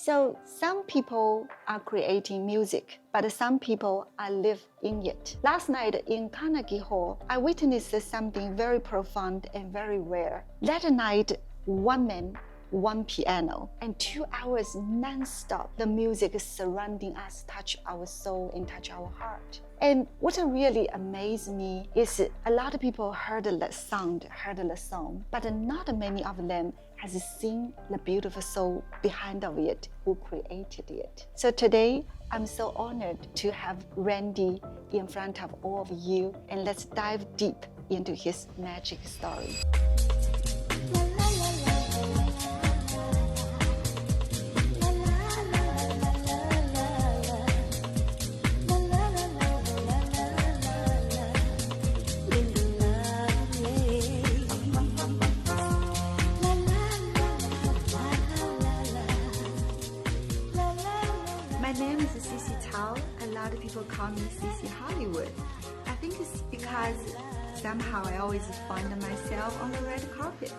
So some people are creating music, but some people are live in it. Last night in Carnegie Hall, I witnessed something very profound and very rare. That night, one man, one piano, and 2 hours non-stop. The music surrounding us touch our soul and touch our heart. And what really amazed me is a lot of people heard the sound, heard the song, but not many of them has seen the beautiful soul behind of it, who created it. So today, I'm so honored to have Randy in front of all of you, and let's dive deep into his magic story. My name is Sisi Hollywood. A lot of people call me Sisi Hollywood. I think it's because somehow I always find myself on the red carpet.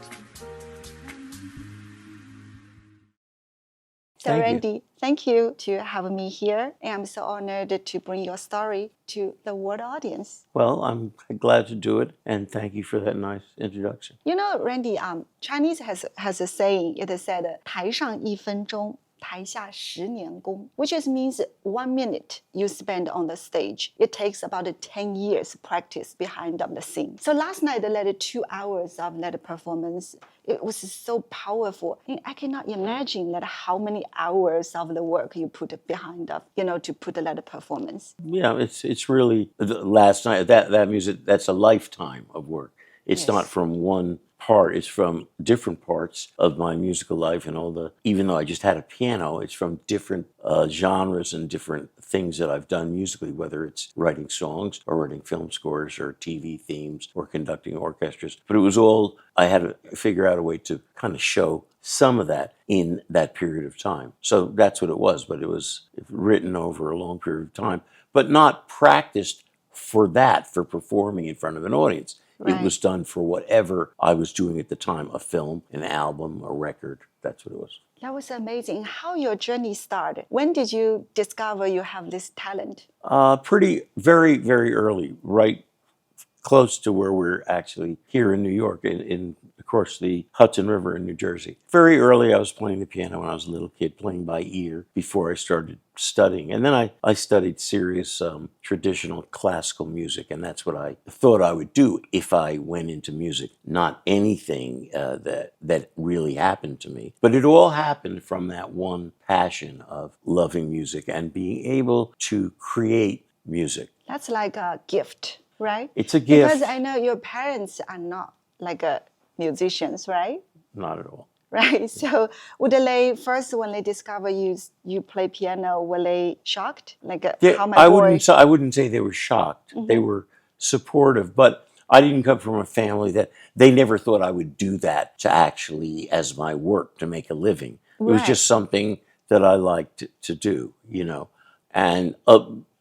So Randy, thank you to have me here, and I'm so honored to bring your story to the world audience. Well, I'm glad to do it, and thank you for that nice introduction. You know, Randy, Chinese has a saying. It said, 台上1分钟。台下10年功, which just means 1 minute you spend on the stage. It takes about 10 years practice behind the scene. So last night, that 2 hours of that performance, it was so powerful. And I cannot imagine that how many hours of the work you put behind to put that performance. Yeah, it's really, last night, that music, that's a lifetime of work. It's not from one part, it's from different parts of my musical life, and even though I just had a piano, it's from different genres and different things that I've done musically, whether it's writing songs or writing film scores or TV themes or conducting orchestras. But it was all, I had to figure out a way to kind of show some of that in that period of time. So that's what it was, but it was written over a long period of time, but not practiced for performing in front of an audience. Right. It was done for whatever I was doing at the time, a film, an album, a record. That's what it was. That was amazing. How your journey started? When did you discover you have this talent? Very, very early, right close to where we're actually here in New York, in of course, the Hudson River in New Jersey. Very early, I was playing the piano when I was a little kid, playing by ear before I started studying. And then I studied serious traditional classical music, and that's what I thought I would do if I went into music. Not anything that really happened to me, but it all happened from that one passion of loving music and being able to create music. That's like a gift. Right? It's a gift. Because I know your parents are not like musicians, right? Not at all. Right. So would they first, when they discover you play piano, were they shocked? Like how my I wouldn't say they were shocked. Mm-hmm. They were supportive, but I didn't come from a family that they never thought I would do that to actually as my work to make a living. It was just something that I liked to do, and.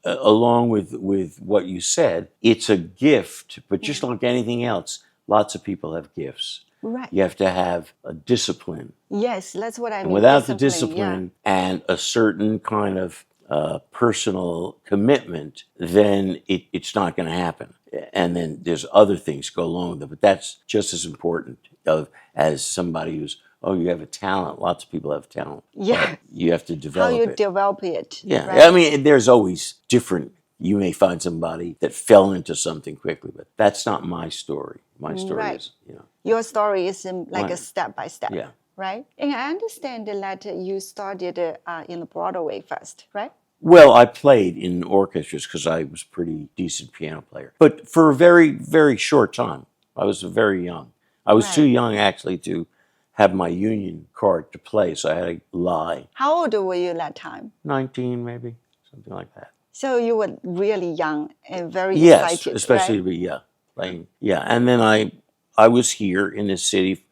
Along with what you said, it's a gift, but just like anything else, lots of people have gifts. Right. You have to have a discipline. Yes, that's what I mean. And without the discipline and a certain kind of personal commitment, then it's not going to happen. And then there's other things go along with it, but that's just as important as somebody who's, oh, you have a talent. Lots of people have talent. Yeah. You have to develop it. How you develop it. Yeah. Right? I mean, there's always different. You may find somebody that fell into something quickly, but that's not my story. My story is, Your story is like a step by step. Yeah. Right? And I understand that you started in Broadway first, right? Well, I played in orchestras because I was a pretty decent piano player. But for a very, very short time. I was very young. I was too young, actually, to have my union card to play, so I had to lie. How old were you that time? 19, maybe, something like that. So you were really young and very excited, yes, especially to be playing. Yeah, and then I was here in this city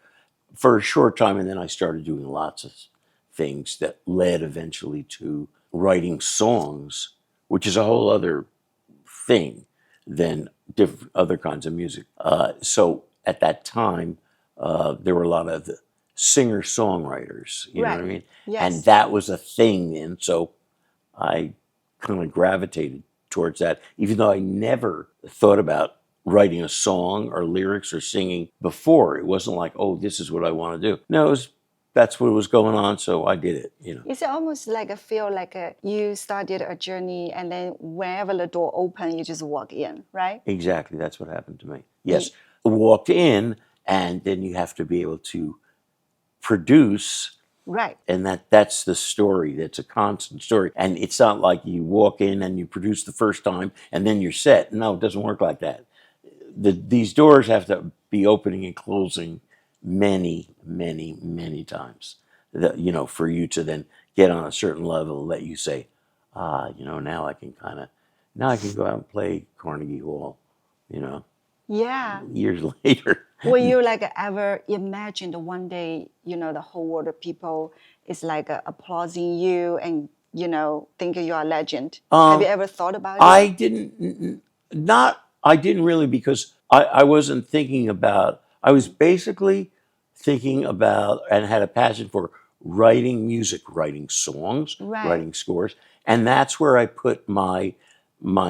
for a short time, and then I started doing lots of things that led eventually to writing songs, which is a whole other thing than different other kinds of music. So at that time, there were a lot of singer-songwriters. You know what I Right. mean? Yes. And that was a thing then. So I kind of gravitated towards that, even though I never thought about writing a song or lyrics or singing before. It wasn't like, oh, this is what I want to do. No, that's what was going on, so I did it. You know. It's almost like you started a journey, and then whenever the door open, you just walk in, right? Exactly, that's what happened to me. Yes, walked in, and then you have to be able to produce. Right. And that's the story. That's a constant story. And it's not like you walk in and you produce the first time and then you're set. No, it doesn't work like that. These doors have to be opening and closing many, many, many times. For you to then get on a certain level that you say, now I can go out and play Carnegie Hall, Yeah. years later. Were you ever imagined one day, the whole world of people is applauding you and, think you're a legend? Have you ever thought about it? I didn't really, because I wasn't thinking about, I was basically thinking about and had a passion for writing music, writing songs, Right. writing scores. And that's where I put my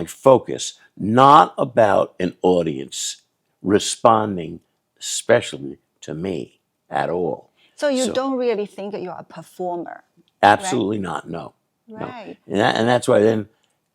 focus, not about an audience responding especially to me at all. So you don't really think you're a performer? Absolutely not, no. Right. No. And that's why then,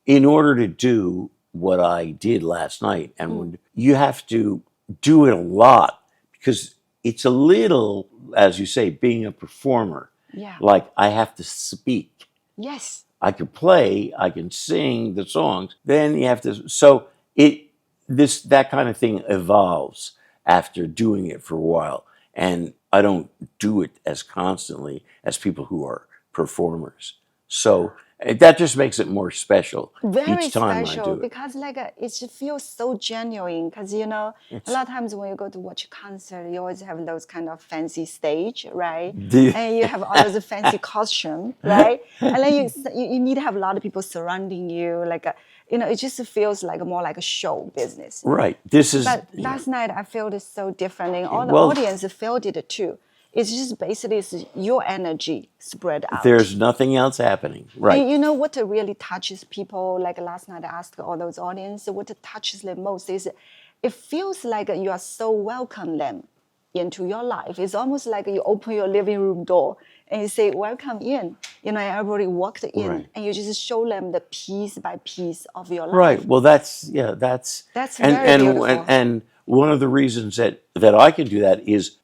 in order to do what I did last night, and you have to do it a lot, because it's a little, as you say, being a performer, Yeah. like I have to speak. Yes. I can play, I can sing the songs, then you have to, so that kind of thing evolves after doing it for a while. And I don't do it as constantly as people who are performers. So that just makes it more special Very each time special, I do it. because it just feels so genuine. Because a lot of times when you go to watch a concert, you always have those kind of fancy stage, right? And you have all those fancy costume, right? And then you need to have a lot of people surrounding you, it just feels more like a show business. Right. But last night I felt it so different, and all the audience felt it too. It's just basically your energy spread out. There's nothing else happening. Right. And you know what really touches people? Like last night I asked all those audience, what touches them most is it feels like you are so welcome them into your life. It's almost like you open your living room door and you say, welcome in. Everybody walked in, Right. and you just show them the piece by piece of your life. Right. Well, that's very beautiful. And one of the reasons that I can do that is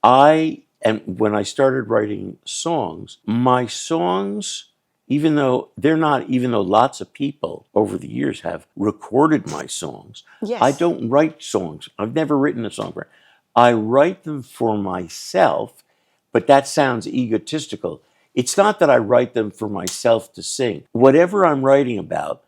when I started writing songs, my songs, even though lots of people over the years have recorded my songs, Yes. I don't write songs. I've never written a song. I write them for myself, but that sounds egotistical. It's not that I write them for myself to sing. Whatever I'm writing about,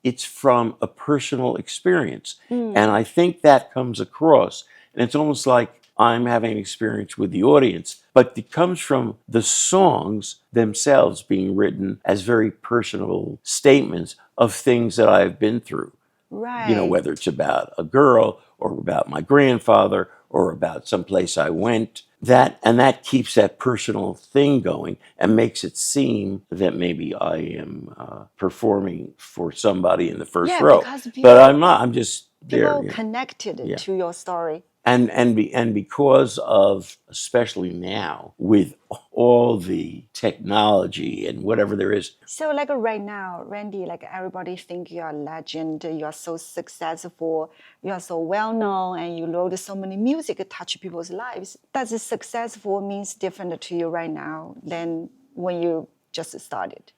it's from a personal experience. And I think that comes across. And it's almost like I'm having an experience with the audience, but it comes from the songs themselves being written as very personal statements of things that I've been through. Right. Whether it's about a girl or about my grandfather or about some place I went, that keeps that personal thing going and makes it seem that maybe I am performing for somebody in the first row. Because But I'm not. I'm just there. People connected to your story. And because of, especially now, with all the technology and whatever there is. So right now, Randy, everybody think you're a legend, you are so successful, you are so well known, and you wrote so many music that touch people's lives. Does successful means different to you right now than when you just started?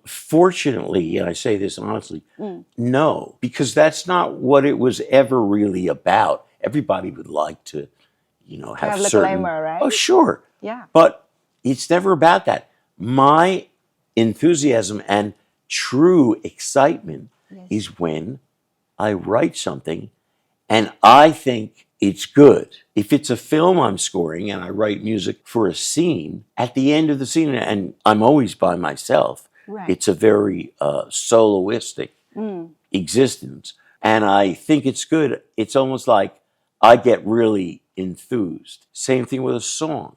Fortunately, and I say this honestly, no, because that's not what it was ever really about. Everybody would like to, have the certain glamour, right? Oh, sure. Yeah. But it's never about that. My enthusiasm and true excitement is when I write something and I think it's good. If it's a film I'm scoring and I write music for a scene, at the end of the scene, and I'm always by myself, Right. it's a very soloistic existence, and I think it's good, it's almost like I get really enthused. Same thing with a song.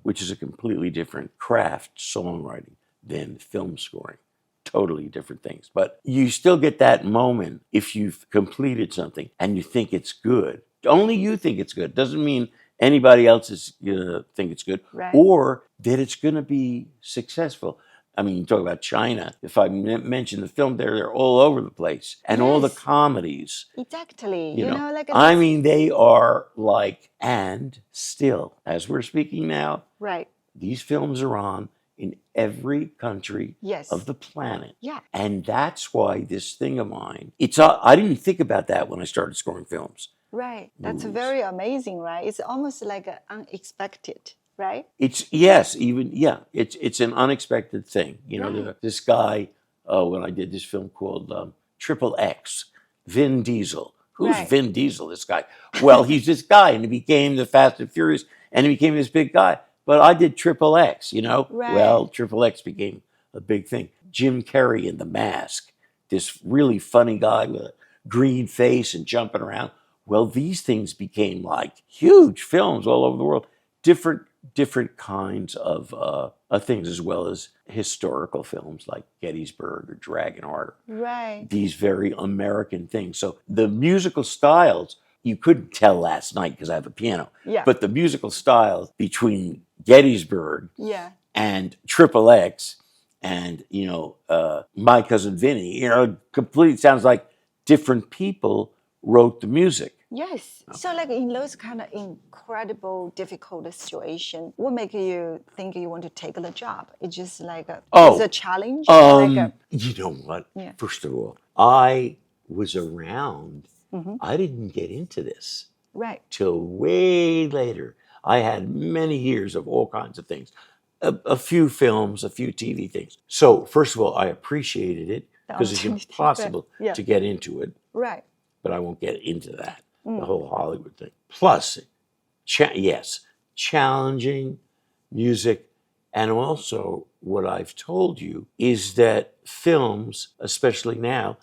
which is a completely different craft, songwriting, than film scoring. Totally different things. But you still get that moment if you've completed something and you think it's good. Only you think it's good. Doesn't mean anybody else is going to think it's good, Right. or that it's going to be successful. I mean, you talk about China. If I mention the film there, they're all over the place. And all the Yes. comedies. Exactly. You know, like I this- mean, they are like, and still, as we're speaking now, right. these films are on in every country Yes. of the planet. Yeah. And that's why this thing of mine, I didn't think about that when I started scoring films. Right. That's Movies. very amazing, right? It's almost like unexpected, right? It's an unexpected thing. You know, Right. this guy, when I did this film called Triple X, Vin Diesel. Who's Right. Vin Diesel, this guy? Well, he's this guy, and he became the Fast and Furious, and he became this big guy. But I did Triple X, you know? Right. Well, Triple X became a big thing. Jim Carrey in The Mask, this really funny guy with a green face and jumping around. Well, these things became like huge films all over the world. Different kinds of things, as well as historical films like Gettysburg or Dragonheart. Right. These very American things. So the musical styles, you couldn't tell last night because I have a piano. Yeah. But the musical styles between Gettysburg Yeah. and Triple X and, My Cousin Vinny, completely sounds like different people wrote the music. Yes. So like in those kind of incredible, difficult situation, what make you think you want to take the job? It's just like it's a challenge? You know what? Yeah. First of all, I was around. I didn't get into this right. till way later. I had many years of all kinds of things, a few films, a few TV things. So first of all, I appreciated it because it's opportunity, impossible yeah. to get into it. Right. But I won't get into that, the whole Hollywood thing. Plus, challenging music. And also, what I've told you is that films, especially now,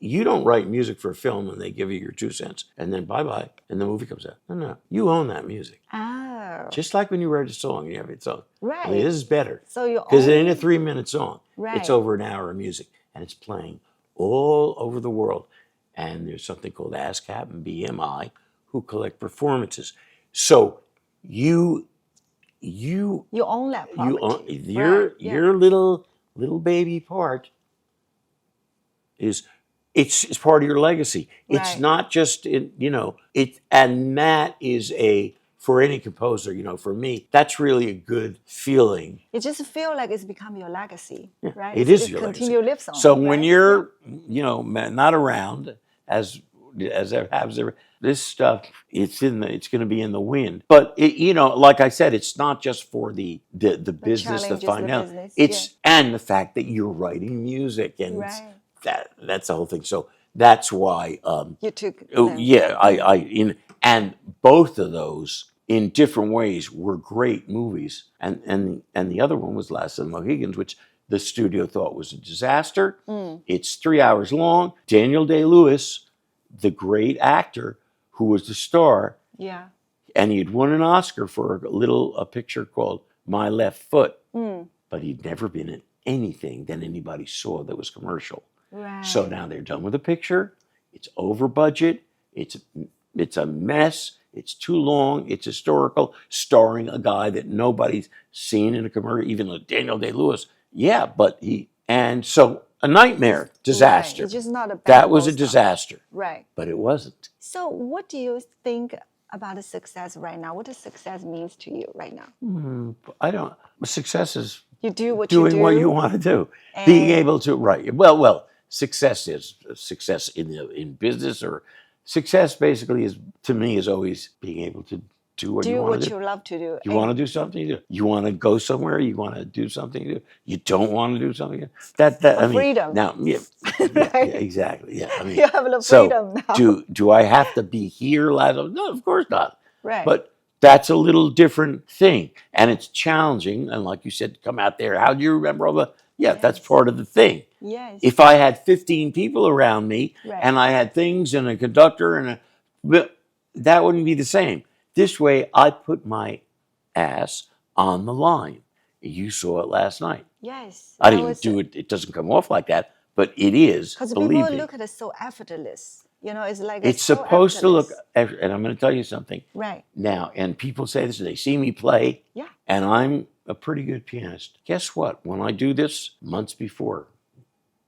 you don't write music for a film and they give you your 2 cents and then bye-bye and the movie comes out. No, you own that music. Oh. Just like when you write a song, you have a song. Right. I mean, this is better. So you Because it own- ain't a 3-minute song. Right. It's over an hour of music and it's playing all over the world. And there's something called ASCAP and BMI who collect performances. So you own that property. your little baby part it's part of your legacy. It's Right. not just and that is for any composer, for me, that's really a good feeling. You just feel like it's become your legacy, right? It So is your legacy. continue lives on. So when right? you're, not around, as it happens, this stuff it's going to be in the wind. But like I said, it's not just for the business, the challenges, the finance. business, It's and the fact that you're writing music and Right. that's the whole thing. So that's why. You took. Oh them. yeah, and both of those in different ways were great movies. And the other one was Last of the Mohicans, which the studio thought was a disaster. It's 3 hours long. Daniel Day-Lewis, the great actor who was the star, Yeah. and he had won an Oscar for a picture called My Left Foot, but he'd never been in anything that anybody saw that was commercial. Right. So now they're done with the picture. It's over budget. It's a mess. It's too long. It's historical, starring a guy that nobody's seen in a commercial, even though Daniel Day-Lewis. Yeah, but so a nightmare, disaster. Right. It's just not a bad That was a stuff. disaster, Right. but it wasn't. So what do you think about the success right now? What does success means to you right now? Success is You do what doing you do. what you want to do. And- Being able to, right. Well, success is success in business, or success basically to me is always being able to do what you do want what to do. you love to do. You want to do something, you do. You want to go somewhere, you want to do something, you do. You don't want to do something. Freedom. Now, Right. exactly. Yeah, I mean, You have the so freedom now. do I have to be here? No, of course not. Right. But that's a little different thing, and it's challenging. And like you said, come out there. How do you remember all the? Yeah, that's Yes. part of the thing. Yes. If I had 15 people around me, Right. and I had things and a conductor that wouldn't be the same. This way, I put my ass on the line. You saw it last night. Yes. I didn't do it. It doesn't come off like that, but it is. Because Believe people me. look at it so effortless. It's like It's so supposed to look, effortless. and I'm going to tell you something. Right. Now, and people say this, they see me play, Yeah. and I'm a pretty good pianist. Guess what? When I do this, months before,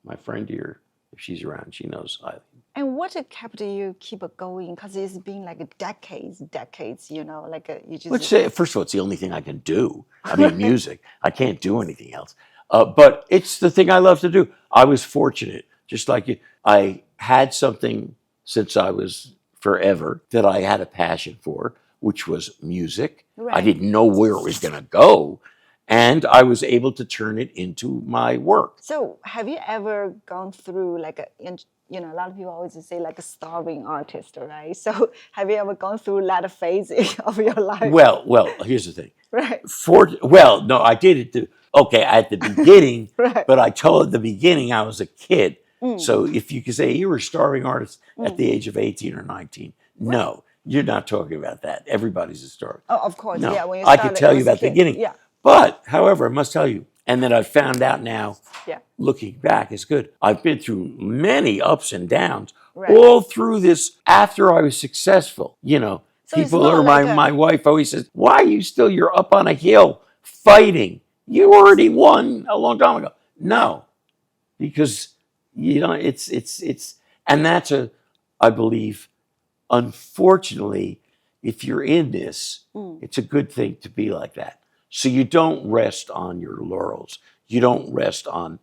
my friend here, if she's around, she knows I. And what kept you keep it going? Because it's been like decades, you just. Let's say, first of all, it's the only thing I can do. I mean, music. I can't do anything else. But it's the thing I love to do. I was fortunate, just like you. I had something since I was forever that I had a passion for, which was music. Right. I didn't know where it was going to go. And I was able to turn it into my work. So have you ever gone through like a lot of people always say like a starving artist, right? So have you ever gone through a lot of phases of your life? Well, here's the thing. Right. No, I did it at the beginning, Right. but I told at the beginning I was a kid. So if you could say you were a starving artist at the age of 18 or 19, no, you're not talking about that. Everybody's a starving. Oh, of course. No, Yeah. When you I started, could tell it you was a about the kid. beginning. Yeah. But, however, I must tell you, and then I found out now, Yeah. looking back, it's good. I've been through many ups and downs, Right. all through this after I was successful. So it's People not or like my wife always says, why are you still, you're up on a hill fighting? You already won a long time ago. No, because, and that's I believe, unfortunately, if you're in this, it's a good thing to be like that. So you don't rest on your laurels. You don't rest on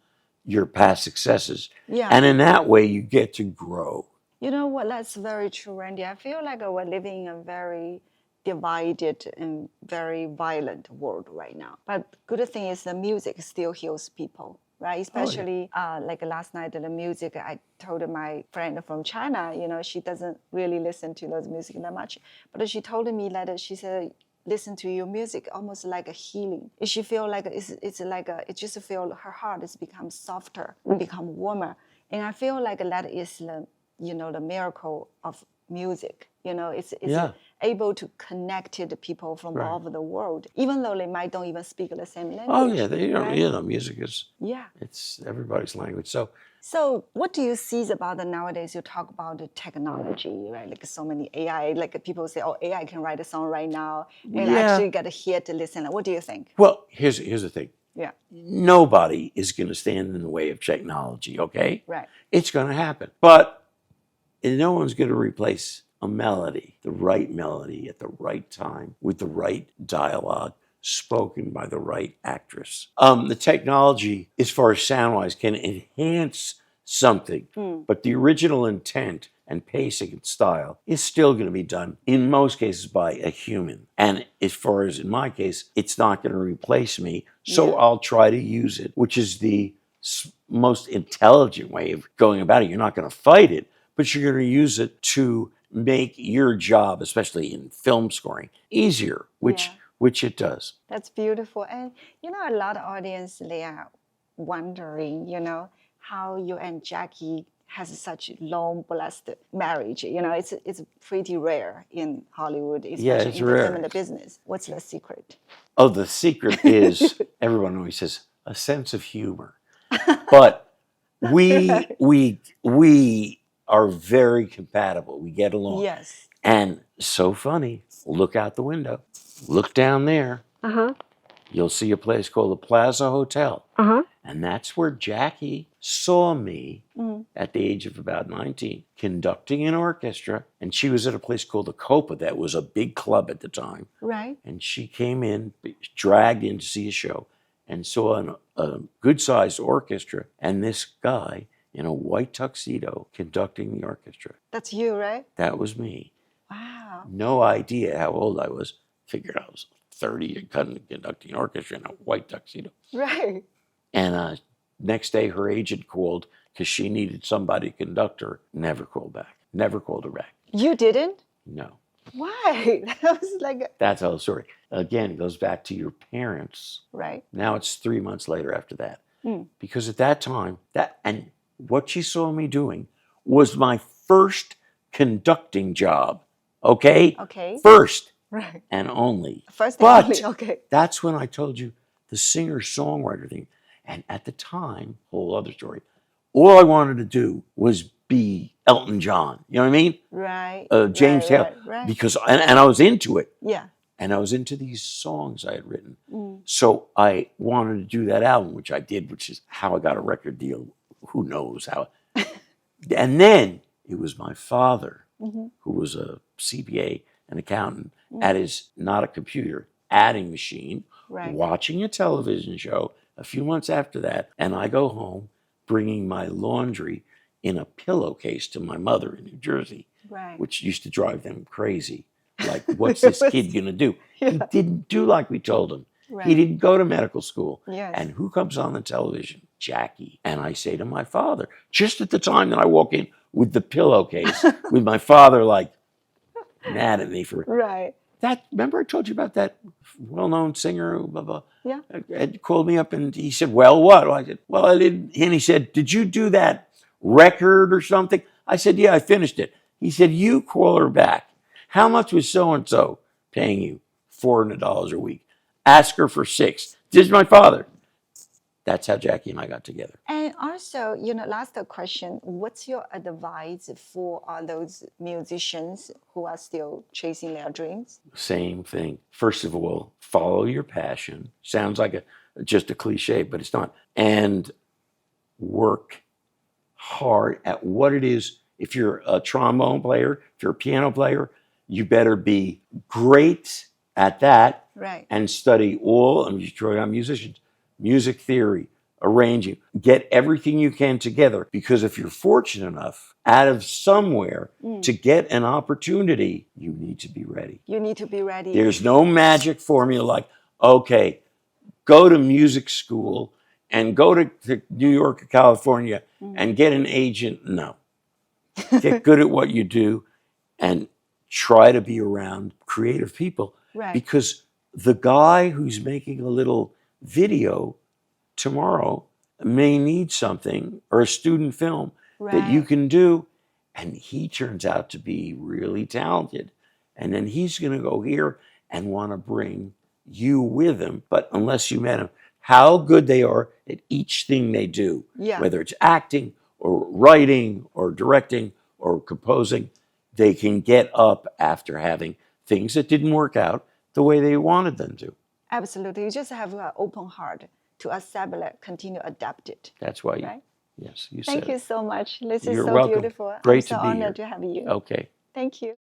your past successes. Yeah. And in that way, you get to grow. You know what? That's very true, Randy. I feel like we're living in a very divided and very violent world right now. But good thing is the music still heals people, right? Especially like last night, the music, I told my friend from China, she doesn't really listen to those music that much. But she told me that she said, listen to your music almost like a healing. She feel like it's like it just feel her heart has become softer, become warmer. And I feel like that is the miracle of music. It's able to connect the people from all over the world, even though they might don't even speak the same language. Oh yeah, right? Music is it's everybody's language. So what do you see about nowadays? You talk about the technology, right? Like so many AI, like people say, oh, AI can write a song right now and actually get a hit to listen. What do you think? Well, here's the thing. Yeah. Nobody is going to stand in the way of technology, okay? Right. It's going to happen. But no one's going to replace a melody, the right melody at the right time with the right dialogue spoken by the right actress. The technology, as far as sound-wise, can enhance something, but the original intent and pacing and style is still going to be done, in most cases, by a human. And as far as in my case, it's not going to replace me, so I'll try to use it, which is the most intelligent way of going about it. You're not going to fight it, but you're going to use it to make your job, especially in film scoring, easier, which it does. That's beautiful. And a lot of audience, they are wondering, how you and Jackie has such long, blessed marriage. It's pretty rare in Hollywood, especially in the film and the business. What's the secret? Oh, the secret is, everyone always says, a sense of humor. But we are very compatible. We get along. Yes. And so funny, look out the window. Look down there. You'll see a place called the Plaza Hotel. And that's where Jackie saw me at the age of about 19, conducting an orchestra. And she was at a place called the Copa that was a big club at the time. Right. And she came in, dragged in to see a show, and saw a good-sized orchestra and this guy in a white tuxedo conducting the orchestra. That's you, right? That was me. Wow. No idea how old I was. Figured I was 30 and conducting an orchestra in a white tuxedo. Right. And next day, her agent called because she needed somebody to conduct her. Never called back. Never called her back. You didn't? No. Why? That was like That's how the story. Again, it goes back to your parents. Right. Now it's 3 months later after that. Because at that time, and what she saw me doing was my first conducting job. Okay? Okay. First. Right. and only. First and But only, okay. that's when I told you the singer-songwriter thing. And at the time, whole other story, all I wanted to do was be Elton John. You know what I mean? Right. James Taylor. Right. Because, and I was into it. Yeah. And I was into these songs I had written. Mm. So I wanted to do that album, which I did, which is how I got a record deal. Who knows how. And then it was my father, who was a CPA, an accountant, at his, not a computer, adding machine, watching a television show a few months after that. And I go home bringing my laundry in a pillowcase to my mother in New Jersey, which used to drive them crazy. Like, what's this kid going to do? Yeah. He didn't do like we told him. Right. He didn't go to medical school. Yes. And who comes on the television? Jackie. And I say to my father, just at the time that I walk in with the pillowcase, with my father like mad at me for that. Remember I told you about that well-known singer who blah, blah, had called me up and he said, well, what? Well, I said, well, I didn't. And he said, did you do that record or something? I said, yeah, I finished it. He said, you call her back. How much was so-and-so paying you? $400 a week. Ask her for $600. This is my father. That's how Jackie and I got together. And also, last question, what's your advice for those musicians who are still chasing their dreams? Same thing. First of all, follow your passion. Sounds like just a cliche, but it's not. And work hard at what it is. If you're a trombone player, if you're a piano player, you better be great at that and study all, I'm musicians, music theory, arranging, get everything you can together. Because if you're fortunate enough out of somewhere to get an opportunity, you need to be ready. You need to be ready. There's no magic formula like, okay, go to music school and go to New York or California and get an agent. No. Get good at what you do and try to be around creative people. Because the guy who's making a little video tomorrow may need something, or a student film that you can do, and he turns out to be really talented. And then he's going to go here and want to bring you with him. But unless you met him, how good they are at each thing they do, whether it's acting or writing or directing or composing, they can get up after having things that didn't work out the way they wanted them to. Absolutely. You just have an open heart to accept it, continue to adapt it. That's why yes, you said Thank you so much. This is You're so welcome. beautiful. Great I'm so to be honored here. to have you. Okay. Thank you.